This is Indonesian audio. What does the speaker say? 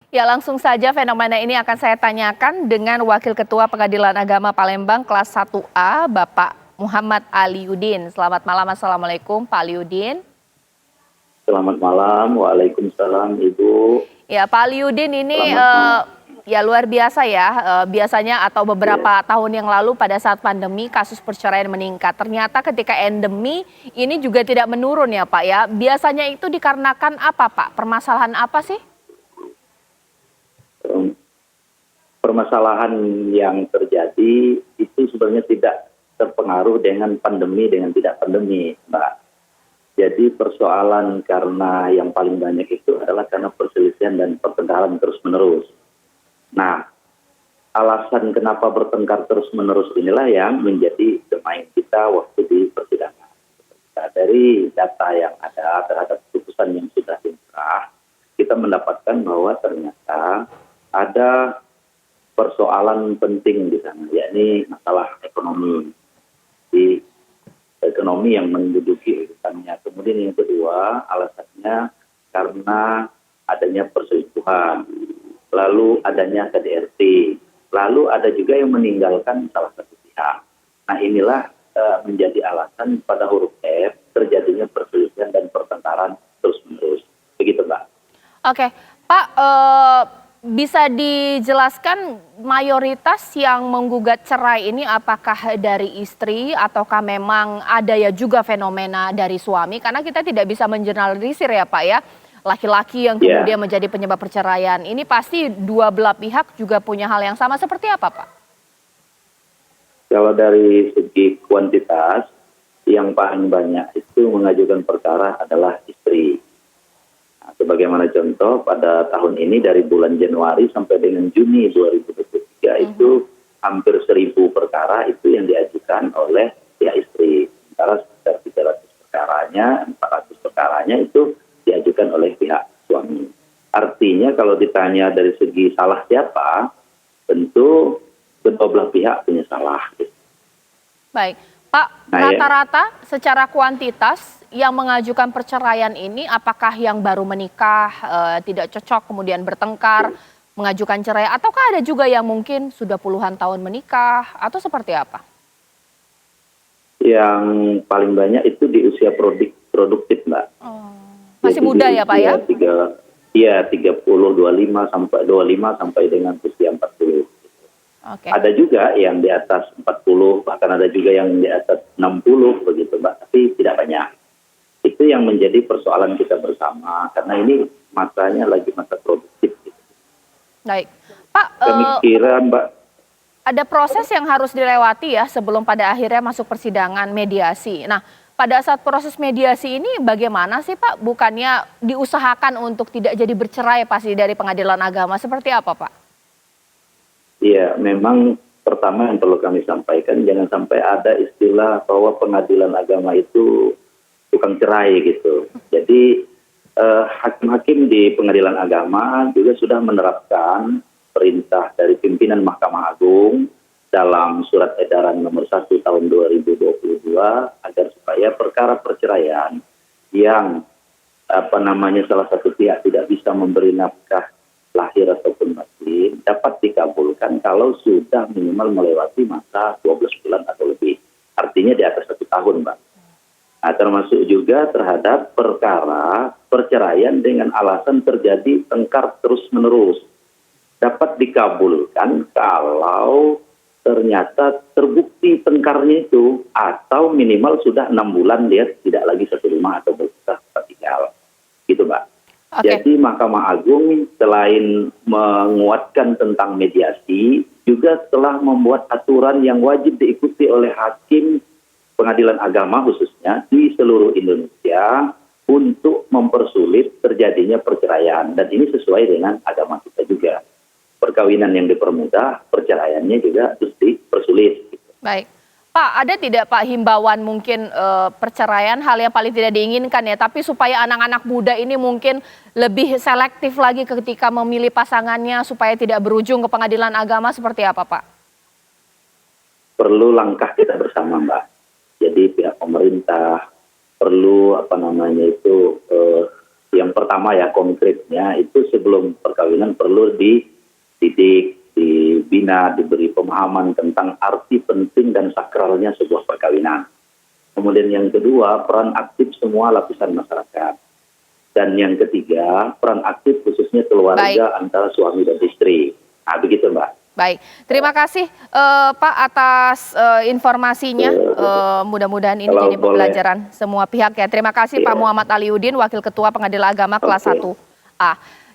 Ya, langsung saja fenomena ini akan saya tanyakan dengan Wakil Ketua Pengadilan Agama Palembang kelas 1A, Bapak Muhammad Aliuddin. Selamat malam, Assalamualaikum Pak Aliuddin. Selamat malam, waalaikumsalam Ibu. Ya, Pak Aliuddin ini Selamat malam. ya luar biasa ya. Biasanya atau beberapa tahun yang lalu pada saat pandemi kasus perceraian meningkat. Ternyata ketika endemi ini juga tidak menurun ya Pak ya. Biasanya itu dikarenakan apa Pak? Permasalahan apa sih? Permasalahan yang terjadi itu sebenarnya tidak terpengaruh dengan pandemi dengan tidak pandemi, Mbak. Jadi persoalan karena yang paling banyak itu adalah karena perselisihan dan pertengkaran terus-menerus. Nah, alasan kenapa bertengkar terus-menerus inilah yang menjadi domain kita waktu di persidangan. Nah, dari data yang ada terhadap putusan yang sudah inkrah, kita mendapatkan bahwa ternyata ada persoalan penting di sana, yakni masalah ekonomi. Di ekonomi yang menduduki urutannya. Kemudian yang kedua, alasannya karena adanya perselingkuhan, lalu adanya KDRT, lalu ada juga yang meninggalkan salah satu pihak. Nah inilah menjadi alasan pada huruf F terjadinya perselingkuhan dan pertengkaran terus-menerus. Begitu, Mbak. Oke, Pak, bisa dijelaskan mayoritas yang menggugat cerai ini apakah dari istri ataukah memang ada ya juga fenomena dari suami? Karena kita tidak bisa mengeneralisir ya Pak ya, laki-laki yang kemudian menjadi penyebab perceraian. Ini pasti dua belah pihak juga punya hal yang sama, seperti apa Pak? Kalau dari segi kuantitas, yang paling banyak itu mengajukan perkara adalah istri. Sebagaimana contoh pada tahun ini dari bulan Januari sampai dengan Juni 2023 itu hampir 1.000 perkara itu yang diajukan oleh pihak istri. Sementara sekitar 400 perkaranya itu diajukan oleh pihak suami. Artinya kalau ditanya dari segi salah siapa, tentu kedua belah pihak punya salah. Baik, Pak, rata-rata secara kuantitas yang mengajukan perceraian ini apakah yang baru menikah, tidak cocok kemudian bertengkar, mengajukan cerai, ataukah ada juga yang mungkin sudah puluhan tahun menikah, atau seperti apa? Yang paling banyak itu di usia produktif, Mbak. Masih jadi muda ya Pak ya? Iya, 30, 25 sampai dengan usia 40. Oke. Ada juga yang di atas 40, bahkan ada juga yang di atas 60 begitu, Mbak. Tapi tidak banyak. Itu yang menjadi persoalan kita bersama karena ini masanya lagi masa produktif. Gitu. Baik, Pak. Kami kira, Mbak, ada proses yang harus dilewati ya sebelum pada akhirnya masuk persidangan mediasi. Nah, pada saat proses mediasi ini bagaimana sih Pak? Bukannya diusahakan untuk tidak jadi bercerai pasti dari pengadilan agama, seperti apa Pak? Iya, memang pertama yang perlu kami sampaikan, jangan sampai ada istilah bahwa pengadilan agama itu tukang cerai gitu. Jadi hakim-hakim di pengadilan agama juga sudah menerapkan perintah dari pimpinan Mahkamah Agung dalam surat edaran nomor 1 tahun 2022 agar supaya perkara perceraian yang salah satu pihak tidak bisa memberi nafkah lahir ataupun batin dapat dikabulkan kalau sudah minimal melewati masa 12 bulan atau lebih. Artinya di atas 1 tahun, Mbak. Nah, termasuk juga terhadap perkara perceraian dengan alasan terjadi tengkar terus-menerus. Dapat dikabulkan kalau ternyata terbukti tengkarnya itu atau minimal sudah 6 bulan dia tidak lagi satu rumah atau berpisah tinggal. Gitu, Mbak. Jadi Mahkamah Agung selain menguatkan tentang mediasi, juga telah membuat aturan yang wajib diikuti oleh hakim pengadilan agama khususnya di seluruh Indonesia untuk mempersulit terjadinya perceraian. Dan ini sesuai dengan agama kita juga. Perkawinan yang dipermudah, perceraiannya juga terus dipersulit. Baik. Pak, ada tidak Pak himbauan mungkin perceraian hal yang paling tidak diinginkan ya, tapi supaya anak-anak muda ini mungkin lebih selektif lagi ketika memilih pasangannya supaya tidak berujung ke pengadilan agama, seperti apa Pak? Perlu langkah kita bersama, Mbak. Jadi pihak pemerintah perlu Yang pertama ya konkretnya itu sebelum perkawinan perlu dididik, dibina, diberi pemahaman tentang arti penting dan sakralnya sebuah perkawinan. Kemudian yang kedua, peran aktif semua lapisan masyarakat. Dan yang ketiga, peran aktif khususnya keluarga antara suami dan istri. Nah, begitu Mbak. Baik, terima kasih Pak atas informasinya. Mudah-mudahan ini Kalau jadi pembelajaran semua pihak ya. Terima kasih Pak Muhammad Aliuddin, Wakil Ketua Pengadilan Agama kelas 1A.